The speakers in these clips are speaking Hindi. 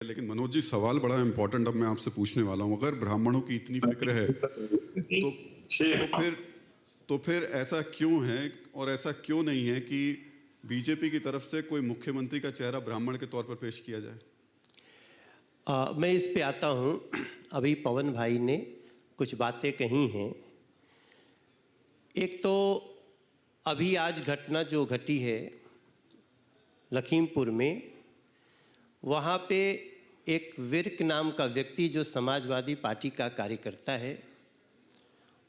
लेकिन मनोज जी, सवाल बड़ा इम्पोर्टेंट अब मैं आपसे पूछने वाला हूँ। अगर ब्राह्मणों की इतनी फिक्र है तो फिर ऐसा क्यों है और ऐसा क्यों नहीं है कि बीजेपी की तरफ से कोई मुख्यमंत्री का चेहरा ब्राह्मण के तौर पर पेश किया जाए? मैं इस पे आता हूँ। अभी पवन भाई ने कुछ बातें कही हैं। एक तो अभी आज घटना जो घटी है लखीमपुर में, वहाँ पे एक विर्क नाम का व्यक्ति जो समाजवादी पार्टी का कार्यकर्ता है,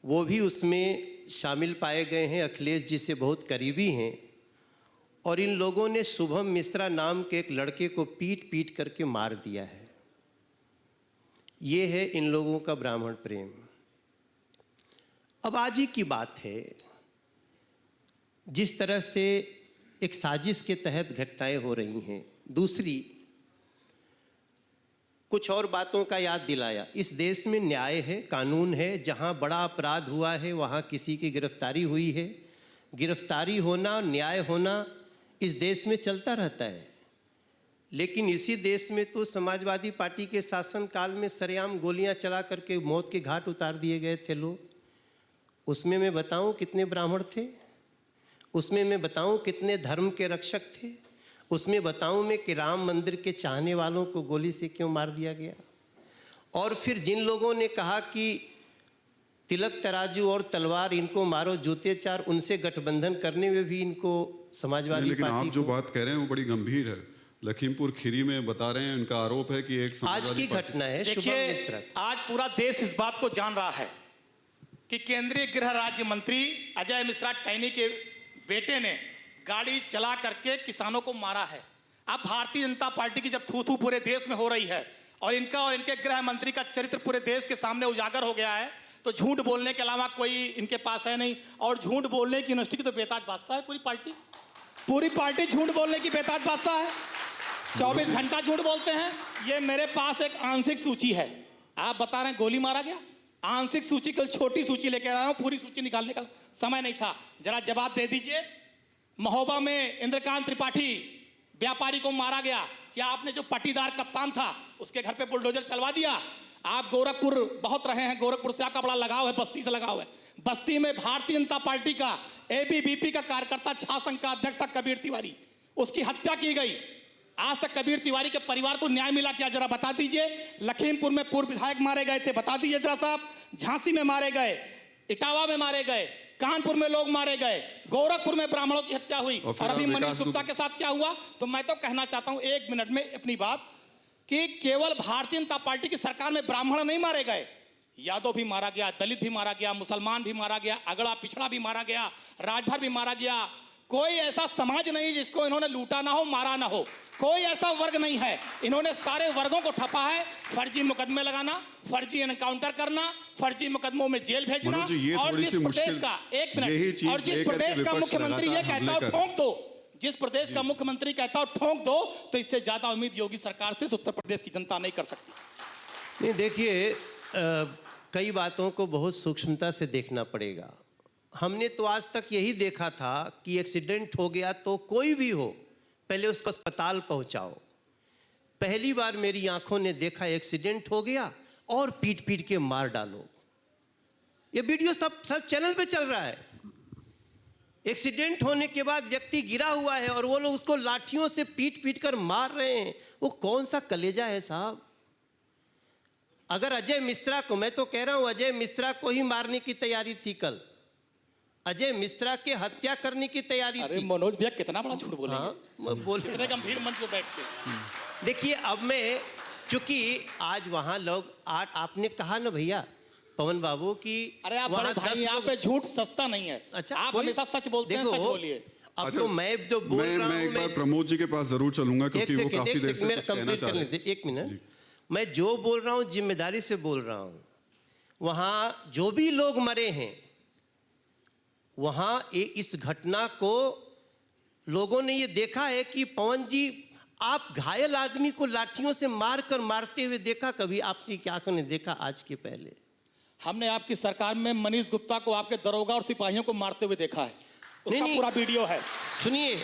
वो भी उसमें शामिल पाए गए हैं। अखिलेश जी से बहुत करीबी हैं और इन लोगों ने शुभम मिश्रा नाम के एक लड़के को पीट पीट करके मार दिया है। ये है इन लोगों का ब्राह्मण प्रेम। अब आज ही की बात है, जिस तरह से एक साजिश के तहत घटनाएं हो रही हैं। दूसरी कुछ और बातों का याद दिलाया। इस देश में न्याय है, कानून है। जहां बड़ा अपराध हुआ है वहां किसी की गिरफ्तारी हुई है। गिरफ्तारी होना, न्याय होना इस देश में चलता रहता है। लेकिन इसी देश में तो समाजवादी पार्टी के शासनकाल में सरेआम गोलियां चला करके मौत के घाट उतार दिए गए थे लोग। उसमें मैं बताऊं कितने ब्राह्मण थे, उसमें मैं बताऊं कितने धर्म के रक्षक थे, उसमें बताऊं मैं कि राम मंदिर के चाहने वालों को गोली से क्यों मार दिया गया। और फिर जिन लोगों ने कहा कि तिलक तराजू और तलवार इनको मारो जूते चार, उनसे गठबंधन करने में भी इनको समाजवादी लेकिन पार्टी आप जो बात कह रहे हैं वो बड़ी गंभीर है। लखीमपुर खीरी में बता रहे हैं, उनका आरोप है कि एक आज की घटना है। देखिए, आज पूरा देश इस बात को जान रहा है कि केंद्रीय गृह राज्य मंत्री अजय मिश्रा टैनी के बेटे ने गाड़ी चला करके किसानों को मारा है। अब भारतीय जनता पार्टी की जब थू थू पूरे देश में हो रही है और इनका और इनके गृह मंत्री का चरित्र पूरे देश के सामने उजागर हो गया है, तो झूठ बोलने के अलावा कोई इनके पास है नहीं। और झूठ बोलने की यूनिवर्सिटी की तो बेताज बादशाह है पूरी पार्टी झूठ बोलने की बेताज बादशाह है। 24 घंटा झूठ बोलते हैं। ये मेरे पास एक आंशिक सूची है। आप बता रहे हैं गोली मारा गया, आंशिक सूची कल छोटी सूची लेकर आया हूं, पूरी सूची निकालने का समय नहीं था। जरा जवाब दे दीजिए। महोबा में इंद्रकांत त्रिपाठी व्यापारी को मारा गया, क्या आपने जो पट्टीदार कप्तान था उसके घर पे बुलडोजर चलवा दिया? आप गोरखपुर बहुत रहे हैं, गोरखपुर से आपका बड़ा लगाव है, बस्ती से लगाव है। बस्ती में भारतीय जनता पार्टी का एबीवीपी का कार्यकर्ता छात्र संघ का अध्यक्ष था कबीर तिवारी, उसकी हत्या की गई। आज तक कबीर तिवारी के परिवार को न्याय मिला क्या? जरा बता दीजिए। लखीमपुर में पूर्व विधायक मारे गए थे, बता दीजिए जरा साहब। झांसी में मारे गए, इटावा में मारे गए, कानपुर में लोग मारे गए, गोरखपुर में ब्राह्मणों की हत्या हुई। और अभी मनीष गुप्ता के साथ क्या हुआ? तो मैं तो कहना चाहता हूं 1 मिनट में अपनी बात, कि केवल भारतीय जनता पार्टी की सरकार में ब्राह्मण नहीं मारे गए, यादव भी मारा गया, दलित भी मारा गया, मुसलमान भी मारा गया, अगड़ा पिछड़ा भी मारा गया, राजभर भी मारा गया। कोई ऐसा समाज नहीं जिसको इन्होंने लूटा ना हो, मारा ना हो। कोई ऐसा वर्ग नहीं है। इन्होंने सारे वर्गों को ठपा है। फर्जी मुकदमे लगाना, फर्जी एनकाउंटर करना, फर्जी मुकदमों में जेल भेजना। और जिस प्रदेश का, एक मिनट, और जिस प्रदेश का मुख्यमंत्री ये कहता है ठोंक दो, जिस प्रदेश का मुख्यमंत्री कहता है ठोंक दो, तो इससे ज्यादा उम्मीद योगी सरकार से उत्तर प्रदेश की जनता नहीं कर सकती। नहीं, देखिए, कई बातों को बहुत सूक्ष्मता से देखना पड़ेगा। हमने तो आज तक यही देखा था कि एक्सीडेंट हो गया तो कोई भी हो, पहले उसको अस्पताल पहुंचाओ। पहली बार मेरी आंखों ने देखा एक्सीडेंट हो गया और पीट पीट के मार डालो। ये वीडियो सब चैनल पे चल रहा है। एक्सीडेंट होने के बाद व्यक्ति गिरा हुआ है और वो लोग उसको लाठियों से पीट पीट कर मार रहे हैं। वो कौन सा कलेजा है साहब? अगर अजय मिश्रा को, मैं तो कह रहा हूं अजय मिश्रा को ही मारने की तैयारी थी कल, अजय मिश्रा के हत्या करने की तैयारी थी। मनोज भैया कितना बड़ा झूठ बोलेंगे। हाँ, बोल कितने गंभीर मंच पे बैठ के। देखिए, अब मैं, चूंकि आज वहां लोग, आपने कहा ना भैया पवन बाबू की, अरे आप बड़े भाई, यहाँ पे झूठ सस्ता नहीं है। अच्छा, आप हमेशा सच बोलते हैं, सच बोलिए। अब तो मैं जो बोल रहा हूं, मैं एक बार प्रमोद जी के पास जरूर चलूंगा, क्योंकि वो काफी देर से मेरा कंप्लीट कर लेते। 1 मिनट, मैं जो बोल रहा हूं जिम्मेदारी से बोल रहा हूं। वहां जो भी लोग मरे हैं, वहां इस घटना को लोगों ने ये देखा है कि पवन जी, आप घायल आदमी को लाठियों से मार कर मारते हुए देखा कभी? आपकी क्या आंखों ने देखा आज के पहले? हमने आपकी सरकार में मनीष गुप्ता को आपके दरोगा और सिपाहियों को मारते हुए देखा है। उसका पूरा वीडियो है। सुनिए,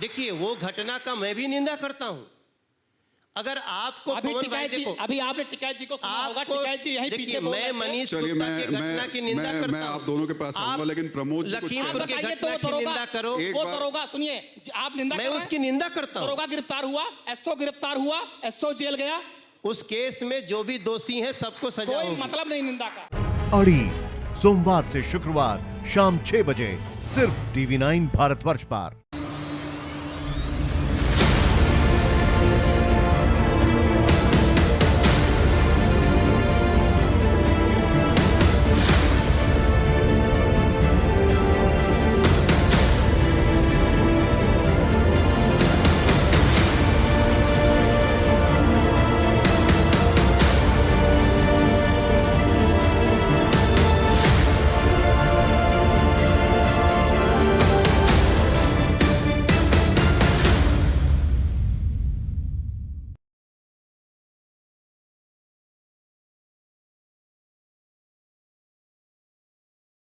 देखिए, वो घटना का मैं भी निंदा करता हूं। अगर आपको अभी पवन भाई टिकैत जी, देखो, अभी आपने टिकैत जी को सुना होगा, आपको टिकैत जी यहीं देखिए, पीछे बोल रहे मैं थे। मनीष चलिए गुप्ता की घटना की निंदा करता मैं आप दोनों के पास आप आऊंगा, लेकिन प्रमोद जी कुछ लखीमपुर कह की रहे बताइए घटना तो की दरोगा- निंदा करो। एक वो बात- दरोगा सुनिए, आप निंदा मैं कर रहे हैं? उसकी निंदा करता हूं। दरोगा गिरफ्तार हुआ, एसओ गिरफ्तार हुआ, एसओ जेल गया, उस केस में जो भी दोषी हैं सबको सजा कोई होगी। मतलब नहीं निंदा का। अड़ी सोमवार से शुक्रवार शाम 6 बजे सिर्फ TV9 भारतवर्ष पर।